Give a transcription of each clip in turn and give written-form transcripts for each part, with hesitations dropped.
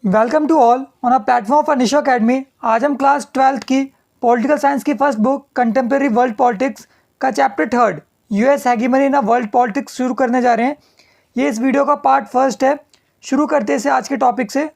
Welcome to all on a platform for Nisho academy. आज हम class 12th की political science की first book contemporary world politics का chapter 3 US hegemony in world politics शुरू करने जा रहे हैं। ये इस वीडियो का पार्ट फर्स्ट है। शुरू करते हैं इसे आज के टॉपिक से।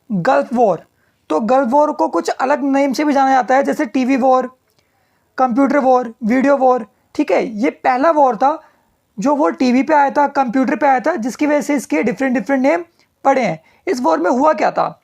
Gulf war. तो गल्फ वॉर को कुछ अलग नेम से भी जाना जाता है, जैसे TV war, computer war, video war. ठीक है, ये पहला वॉर था जो वो टीवी पे आया था, कंप्यूटर पे आया था, जिसकी वजह से इसके डिफरेंट नेम पड़े हैं। इस वॉर में हुआ क्या था?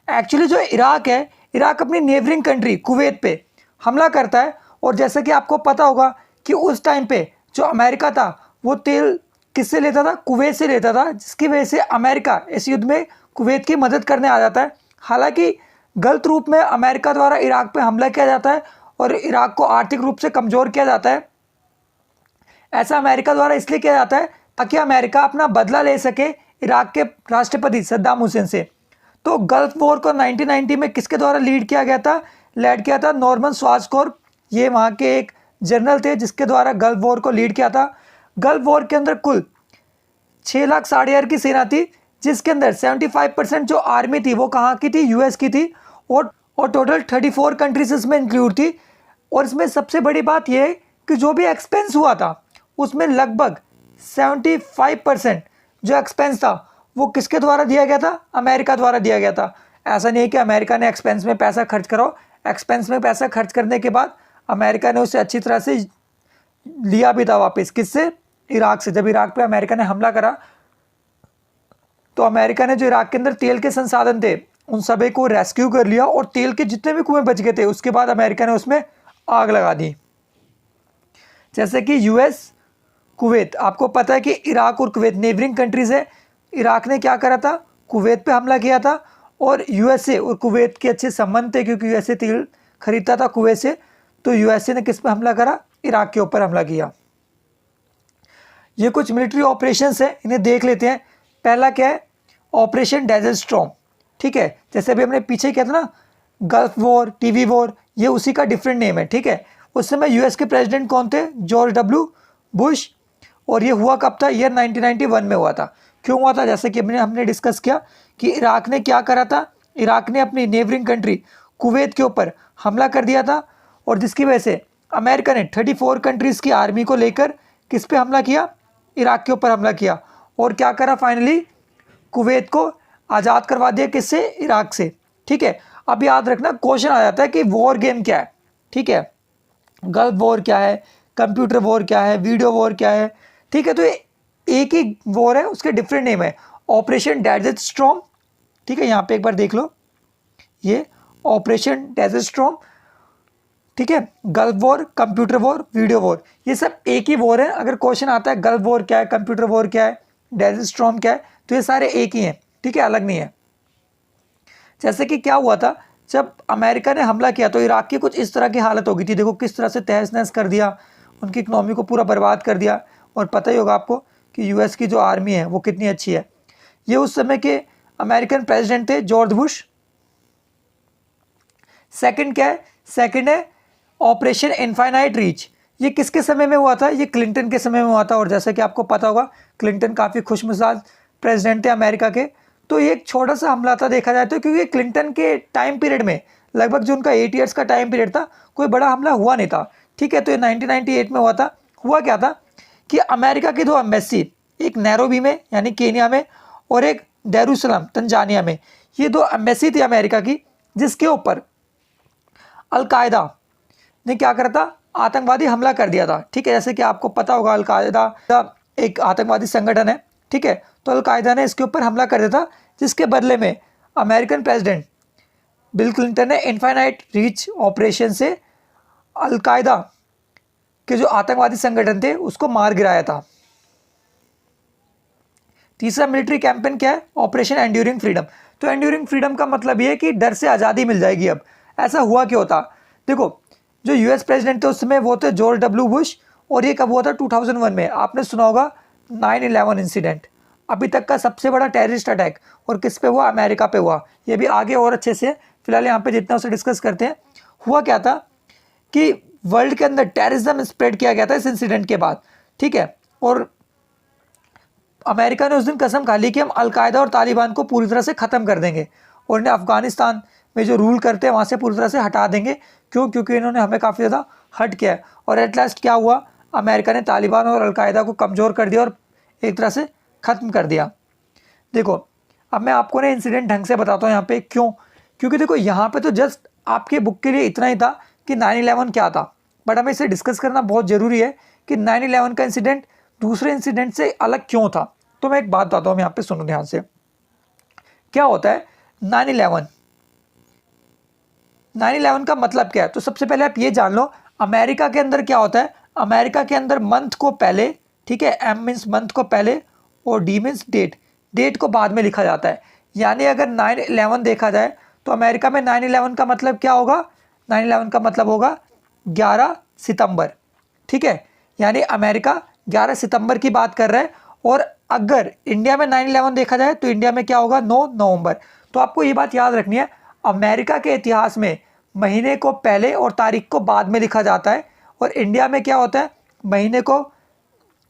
एक्चुअली जो इराक है, इराक अपनी नेबरिंग कंट्री कुवैत पे हमला करता है। और जैसा कि आपको पता होगा कि उस टाइम पे जो अमेरिका था वो तेल किससे लेता था? कुवैत से लेता था, जिसकी वजह से अमेरिका इस युद्ध में कुवैत की मदद करने आ जाता है। हालांकि गलत रूप में अमेरिका द्वारा इराक पे हमला किया जाता है और इराक को आर्थिक रूप से कमज़ोर किया जाता है। ऐसा अमेरिका द्वारा इसलिए किया जाता है ताकि अमेरिका अपना बदला ले सके इराक के राष्ट्रपति सद्दाम हुसैन से। तो गल्फ वॉर को 1990 में किसके द्वारा लीड किया गया था? लीड किया था नॉर्मन श्वार्ज़कोर्फ। ये वहाँ के एक जनरल थे जिसके द्वारा गल्फ वॉर को लीड किया था। गल्फ वॉर के अंदर कुल 6,60,000 की सेना थी, जिसके अंदर 75% जो आर्मी थी वो कहाँ की थी? यूएस की थी। और टोटल 34 कंट्रीज इसमें इंक्लूड थी। और इसमें सबसे बड़ी बात यह है कि जो भी एक्सपेंस हुआ था उसमें लगभग 75% जो एक्सपेंस था वो किसके द्वारा दिया गया था? अमेरिका द्वारा दिया गया था। ऐसा नहीं है कि अमेरिका ने एक्सपेंस में पैसा खर्च करो। एक्सपेंस में पैसा खर्च करने के बाद अमेरिका ने उसे अच्छी तरह से लिया भी था वापस। किससे? इराक से। जब इराक पे अमेरिका ने हमला करा तो अमेरिका ने जो इराक के अंदर तेल के संसाधन थे उन सभी को रेस्क्यू कर लिया और तेल के जितने भी कुएं बच गए थे उसके बाद अमेरिका ने उसमें आग लगा दी। जैसे कि यूएस, कुवैत, आपको पता है कि इराक और कुवैत नेबरिंग कंट्रीज है। इराक ने क्या करा था? कुवैत पे हमला किया था। और यूएसए और कुवैत के अच्छे संबंध थे क्योंकि यूएसए तेल खरीदता था कुवैत से। तो यूएसए ने किस पे हमला करा? इराक के ऊपर हमला किया। ये कुछ मिलिट्री ऑपरेशंस है, इन्हें देख लेते हैं। पहला क्या है? Operation desert storm. ठीक है, जैसे अभी हमने पीछे किया था ना गल्फ वॉर, टीवी वॉर, ये उसी का डिफरेंट नेम है। ठीक है, उस समय यूएस के प्रेसिडेंट कौन थे? George W Bush. और ये हुआ कब था? ईयर 1991 में हुआ था। क्यों हुआ था? जैसे कि हमने डिस्कस किया कि इराक ने क्या करा था, इराक ने अपनी नेबरिंग कंट्री कुवैत के ऊपर हमला कर दिया था। और जिसकी वजह से अमेरिका ने 34 कंट्रीज़ की आर्मी को लेकर किस पे हमला किया? इराक के ऊपर हमला किया। और क्या करा? फाइनली कुवैत को आज़ाद करवा दिया। किससे? इराक से। ठीक है, अब याद रखना क्वेश्चन आ जाता है कि वॉर गेम क्या है। ठीक है, गल्फ वॉर क्या है, कंप्यूटर वॉर क्या है, वीडियो वॉर क्या है। ठीक है, तो ये एक ही वॉर है, उसके डिफरेंट नेम है। Operation desert storm. ठीक है, यहाँ पे एक बार देख लो, ये ऑपरेशन डेजर्ट स्टॉर्म। ठीक है, Gulf War, computer war, video war, ये सब एक ही वॉर है। अगर क्वेश्चन आता है गल्फ वॉर क्या है, कंप्यूटर वॉर क्या है, डेजर्ट स्टॉर्म क्या है, तो ये सारे एक ही हैं। ठीक है, अलग नहीं है। जैसे कि क्या हुआ था, जब अमेरिका ने हमला किया तो इराक की कुछ इस तरह की हालत हो गई थी। देखो किस तरह से तहस नहस कर दिया, उनकी इकनॉमी को पूरा बर्बाद कर दिया। और पता ही होगा आपको कि यूएस की जो आर्मी है वो कितनी अच्छी है। ये उस समय के अमेरिकन प्रेसिडेंट थे जॉर्ज बुश। सेकंड क्या है? सेकंड है ऑपरेशन इनफाइनाइट रीच। ये किसके समय में हुआ था? ये क्लिंटन के समय में हुआ था। और जैसा कि आपको पता होगा क्लिंटन काफ़ी खुशमिजाज प्रेसिडेंट थे अमेरिका के। तो ये एक छोटा सा हमला था देखा जाए तो, क्योंकि क्लिंटन के टाइम पीरियड में लगभग जो उनका 8 ईयर्स का टाइम पीरियड था कोई बड़ा हमला हुआ नहीं था। ठीक है, तो ये 1998 में हुआ था। हुआ क्या था कि अमेरिका की 2 एम्बेसी, एक नैरोबी में यानी केनिया में और एक दारुसलाम तंजानिया में, ये 2 एम्बेसी थी अमेरिका की, जिसके ऊपर अलकायदा ने क्या करा था? आतंकवादी हमला कर दिया था। ठीक है, जैसे कि आपको पता होगा अलकायदा एक आतंकवादी संगठन है। ठीक है, तो अलकायदा ने इसके ऊपर हमला कर दिया था, जिसके बदले में अमेरिकन प्रेसिडेंट बिल क्लिंटन ने इनफाइनाइट रीच ऑपरेशन से अलकायदा के जो आतंकवादी संगठन थे उसको मार गिराया था। तीसरा मिलिट्री कैंपेन क्या है? Operation enduring freedom. तो एंड्यूरिंग फ्रीडम का मतलब ये है कि डर से आज़ादी मिल जाएगी। अब ऐसा हुआ क्यों था? देखो, जो यूएस प्रेसिडेंट थे उस समय वो थे जॉर्ज डब्ल्यू बुश। और ये कब हुआ था? 2001 में। आपने सुना होगा 9/11 इंसिडेंट, अभी तक का सबसे बड़ा टेररिस्ट अटैक। और किस पे हुआ? अमेरिका पे हुआ। ये भी आगे और अच्छे से, फिलहाल यहाँ पे जितना उसे डिस्कस करते हैं। हुआ क्या था कि वर्ल्ड के अंदर टेररिज्म स्प्रेड किया गया था इस इंसिडेंट के बाद। ठीक है, और अमेरिका ने उस दिन कसम खा ली कि हम अलकायदा और तालिबान को पूरी तरह से ख़त्म कर देंगे और इन्हें अफ़गानिस्तान में जो रूल करते हैं वहाँ से पूरी तरह से हटा देंगे। क्यों? क्योंकि इन्होंने हमें काफ़ी ज़्यादा हर्ट किया है। और एट लास्ट क्या हुआ, अमेरिका ने तालिबान और अलकायदा को कमज़ोर कर दिया और एक तरह से ख़त्म कर दिया। देखो अब मैं आपको ना इंसिडेंट ढंग से बताता हूँ यहाँ पे। क्यों? क्योंकि देखो यहाँ पे तो जस्ट आपके बुक के लिए इतना ही था कि 9/11 क्या था, बट हमें इसे डिस्कस करना बहुत ज़रूरी है कि 9/11 का इंसिडेंट दूसरे इंसिडेंट से अलग क्यों था। तो मैं एक बात बताता हूँ यहाँ पे, सुनो ध्यान से। क्या होता है 9/11? 9/11 का मतलब क्या है? तो सबसे पहले आप ये जान लो, अमेरिका के अंदर क्या होता है। अमेरिका के अंदर मंथ को पहले, ठीक है, एम मीन्स मंथ को पहले और डी मीन्स डेट, डेट को बाद में लिखा जाता है। यानी अगर 9/11 देखा जाए तो अमेरिका में 9/11 का मतलब क्या होगा? 9/11 का मतलब होगा 11 सितंबर, ठीक है। यानी अमेरिका 11 सितंबर की बात कर रहा है। और अगर इंडिया में 9/11 देखा जाए तो इंडिया में क्या होगा? 9 नवंबर। तो आपको ये बात याद रखनी है, अमेरिका के इतिहास में महीने को पहले और तारीख को बाद में लिखा जाता है, और इंडिया में क्या होता है? महीने को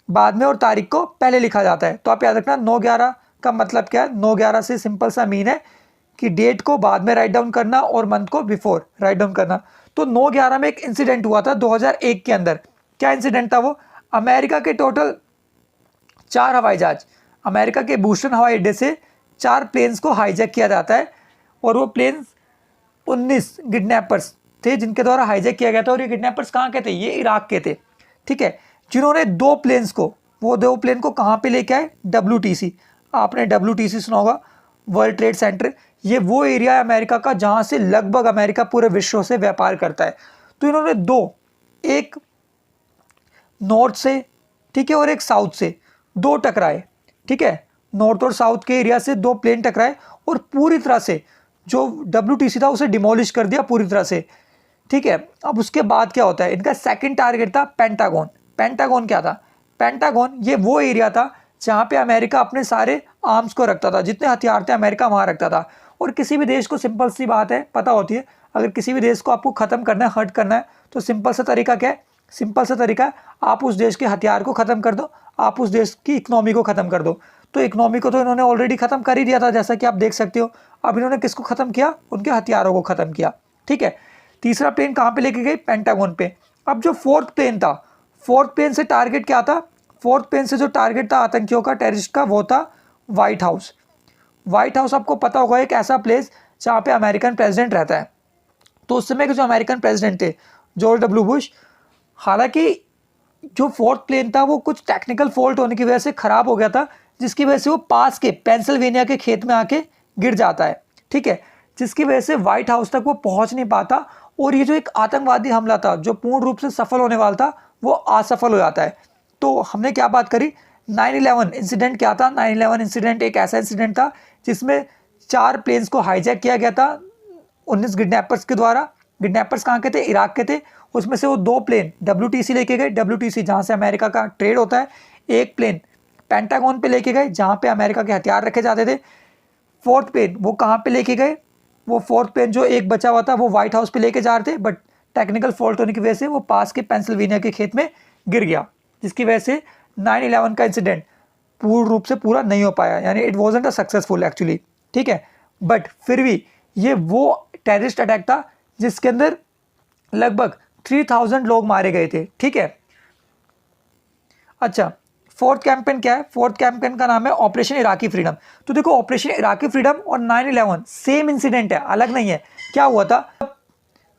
बाद में और तारीख को पहले लिखा जाता है। तो आप याद रखना 9/11 का मतलब क्या है। 9/11 से सिंपल सा मीन है कि डेट को बाद में राइट डाउन करना और मंथ को बिफोर राइट डाउन करना। तो 9/11 में एक इंसिडेंट हुआ था 2001 के अंदर। क्या इंसिडेंट था वो? अमेरिका के टोटल 4 हवाई जहाज, अमेरिका के बूस्टन हवाई अड्डे से 4 प्लेन्स को हाईजैक किया जाता है, और वो प्लेन्स 19 किडनैपर्स थे जिनके द्वारा हाईजैक किया गया था। और ये किडनैपर्स कहाँ के थे? ये इराक के थे, ठीक है। जिन्होंने 2 प्लेन्स को, वो 2 प्लेन को कहाँ पे लेके आए? WTC। आपने WTC सुना होगा, वर्ल्ड ट्रेड सेंटर। ये वो एरिया है अमेरिका का जहाँ से लगभग अमेरिका पूरे विश्व से व्यापार करता है। तो इन्होंने 2, एक नॉर्थ से, ठीक है, और एक साउथ से 2 टकराए, ठीक है। नॉर्थ और साउथ के एरिया से 2 प्लेन टकराए और पूरी तरह से जो WTC था उसे डिमोलिश कर दिया पूरी तरह से, ठीक है। अब उसके बाद क्या होता है? इनका सेकंड टारगेट था पेंटागन। पेंटागन क्या था? पेंटागन ये वो एरिया था जहाँ पे अमेरिका अपने सारे आर्म्स को रखता था, जितने हथियार थे अमेरिका वहाँ रखता था। और किसी भी देश को सिंपल सी बात है पता होती है, अगर किसी भी देश को आपको ख़त्म करना है, हर्ट करना है, तो सिंपल सा तरीका क्या है? सिंपल सा तरीका है, आप उस देश के हथियार को ख़त्म कर दो, आप उस देश की इकनॉमी को ख़त्म कर दो। तो इकनॉमी को तो इन्होंने ऑलरेडी ख़त्म कर ही दिया था, जैसा कि आप देख सकते हो। अब इन्होंने किसको ख़त्म किया? उनके हथियारों को ख़त्म किया, ठीक है। तीसरा प्लेन कहाँ पे लेके गई? पेंटागन पे। अब जो फोर्थ प्लेन था, फोर्थ प्लेन से टारगेट क्या था? फोर्थ प्लेन से जो टारगेट था आतंकियों का, टेररिस्ट का, वो था व्हाइट हाउस। व्हाइट हाउस आपको पता होगा एक ऐसा प्लेस जहाँ पे अमेरिकन प्रेसिडेंट रहता है। तो उस समय के जो अमेरिकन प्रेसिडेंट थे जॉर्ज W बुश, हालांकि जो फोर्थ प्लेन था वो कुछ टेक्निकल फॉल्ट होने की वजह से ख़राब हो गया था, जिसकी वजह से वो पास के पेंसिल्वेनिया के खेत में आके गिर जाता है, ठीक है, जिसकी वजह से व्हाइट हाउस तक वो पहुंच नहीं पाता। और ये जो एक आतंकवादी हमला था जो पूर्ण रूप से सफल होने वाला था, वो असफल हो जाता है। तो हमने क्या बात करी? 9/11 इंसिडेंट क्या था? 9/11 इंसिडेंट एक ऐसा इंसिडेंट था जिसमें 4 प्लेन्स को हाईजैक किया गया था 19 किडनैपर्स के द्वारा। किडनैपर्स कहाँ के थे? इराक के थे। उसमें से वो 2 प्लेन WTC लेके गए, WTC जहाँ से अमेरिका का ट्रेड होता है। एक प्लेन पेंटागन पे लेके गए जहाँ पे अमेरिका के हथियार रखे जाते थे। फोर्थ प्लेन वो कहाँ पे लेके गए? वो फोर्थ प्लेन जो एक बचा हुआ था वो व्हाइट हाउस पे लेके जा रहे थे, बट टेक्निकल फॉल्ट होने की वजह से वो पास के पेंसिल्वेनिया के खेत में गिर गया, जिसकी वजह से 9/11 का इंसिडेंट पूर्ण रूप से पूरा नहीं हो पाया, यानी it wasn't a successful actually, ठीक है। बट फिर भी ये वो टेररिस्ट अटैक था जिसके अंदर लगभग 3000 लोग मारे गए थे, ठीक है। अच्छा, फोर्थ कैंपेन क्या है? फोर्थ कैंपेन का नाम है ऑपरेशन इराकी फ्रीडम। तो देखो ऑपरेशन इराकी फ्रीडम और 9/11 सेम इंसिडेंट है, अलग नहीं है। क्या हुआ था?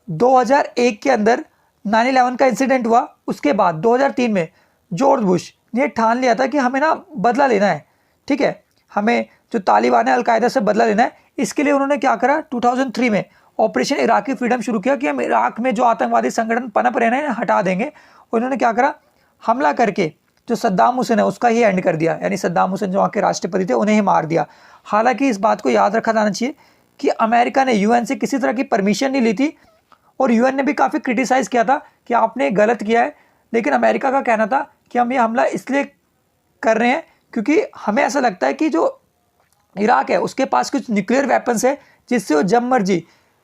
2001 के अंदर 9/11 का इंसिडेंट हुआ, उसके बाद 2003 में जॉर्ज बुश ने ठान लिया था कि हमें ना बदला लेना है, ठीक है, हमें जो तालिबान है अलकायदा से बदला लेना है। इसके लिए उन्होंने क्या करा? 2003 में ऑपरेशन इराकी फ्रीडम शुरू किया कि हम इराक में जो आतंकवादी संगठन पनप रहे हैं हटा देंगे। उन्होंने क्या करा? हमला करके जो सद्दाम हुसैन है उसका ही एंड कर दिया, यानी सद्दाम हुसैन जो वहाँ के राष्ट्रपति थे उन्हें ही मार दिया। हालांकि इस बात को याद रखा जाना चाहिए कि अमेरिका ने UN से किसी तरह की परमिशन नहीं ली थी, और UN ने भी काफ़ी क्रिटिसाइज़ किया था कि आपने गलत किया है। लेकिन अमेरिका का कहना था कि हम ये हमला इसलिए कर रहे हैं क्योंकि हमें ऐसा लगता है कि जो इराक है उसके पास कुछ न्यूक्लियर वेपन्स है जिससे वो जब मर्जी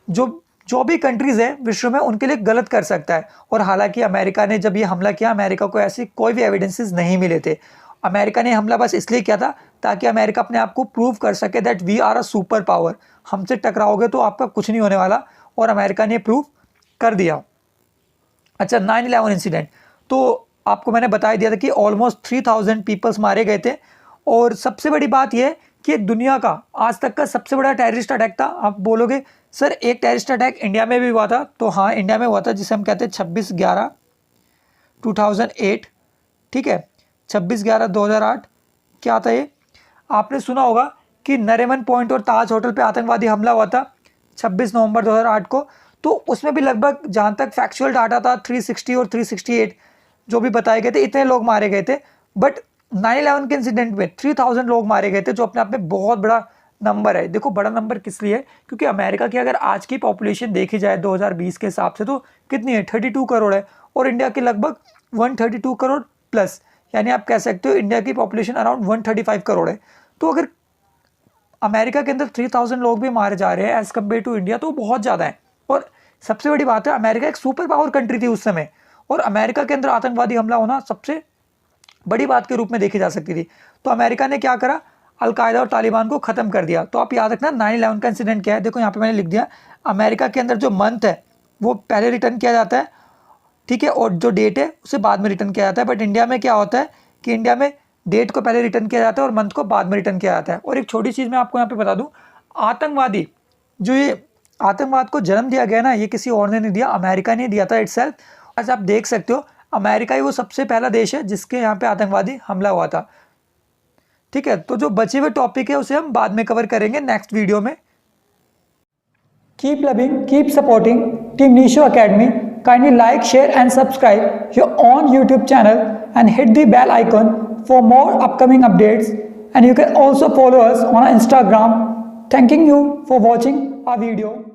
जो भी कंट्रीज़ है विश्व में उनके लिए गलत कर सकता है। और हालांकि अमेरिका ने जब ये हमला किया, अमेरिका को ऐसे कोई भी एविडेंसेस नहीं मिले थे। अमेरिका ने हमला बस इसलिए किया था ताकि अमेरिका अपने आप को प्रूव कर सके that we are a super power, हमसे टकराओगे तो आपका कुछ नहीं होने वाला, और अमेरिका ने प्रूव कर दिया। अच्छा, 9/11 इंसिडेंट, तो आपको मैंने बता दिया था कि ऑलमोस्ट 3000 पीपल्स मारे गए थे, और सबसे बड़ी बात यह कि दुनिया का आज तक का सबसे बड़ा टेररिस्ट अटैक था। आप बोलोगे सर एक टेररिस्ट अटैक इंडिया में भी हुआ था, तो हाँ इंडिया में हुआ था, जिसे हम कहते हैं 26/11/2008, ठीक है, 26/11/2008। क्या था ये, आपने सुना होगा कि नरीमन पॉइंट और ताज होटल पे आतंकवादी हमला हुआ था 26 नवंबर 2008 को। तो उसमें भी लगभग जहाँ तक फैक्चुअल डाटा था 360 और 368 जो भी बताए गए थे, इतने लोग मारे गए थे। बट 9/11 के इंसिडेंट में 3000 लोग मारे गए थे, जो अपने आप में बहुत बड़ा नंबर है। देखो बड़ा नंबर किस लिए है, क्योंकि अमेरिका की अगर आज की पॉपुलेशन देखी जाए 2020 के हिसाब से तो कितनी है, 32 करोड़ है, और इंडिया की लगभग 132 करोड़ प्लस, यानी आप कह सकते हो इंडिया की पॉपुलेशन अराउंड 135 करोड़ है। तो अगर अमेरिका के अंदर 3000 लोग भी मारे जा रहे हैं एज कम्पेयर टू इंडिया, तो बहुत ज़्यादा है। और सबसे बड़ी बात है, अमेरिका एक सुपर पावर कंट्री थी उस समय, और अमेरिका के अंदर आतंकवादी हमला होना सबसे बड़ी बात के रूप में देखी जा सकती थी। तो अमेरिका ने क्या करा, अलकायदा और तालिबान को ख़त्म कर दिया। तो आप याद रखना 9/11 का इंसिडेंट क्या है, देखो यहाँ पे मैंने लिख दिया, अमेरिका के अंदर जो मंथ है वो पहले रिटर्न किया जाता है, ठीक है, और जो डेट है उसे बाद में रिटर्न किया जाता है। बट इंडिया में क्या होता है कि इंडिया में डेट को पहले रिटर्न किया जाता है और मंथ को बाद में रिटर्न किया जाता है। और एक छोटी चीज़ मैं आपको यहाँ पे बता दूँ, आतंकवादी जो ये आतंकवाद को जन्म दिया गया ना, ये किसी और ने नहीं दिया, अमेरिका ने दिया था इटसेल्फ। आज आप देख सकते हो अमेरिका ही वो सबसे पहला देश है जिसके यहाँ पे आतंकवादी हमला हुआ था, ठीक है। तो जो बचे हुए टॉपिक है उसे हम बाद में कवर करेंगे नेक्स्ट वीडियो में। Keep loving, keep supporting team निशो academy. Kindly like, share and subscribe your on YouTube channel and hit the bell icon for more upcoming updates, and you can also follow us on Instagram. Thanking you for watching our video.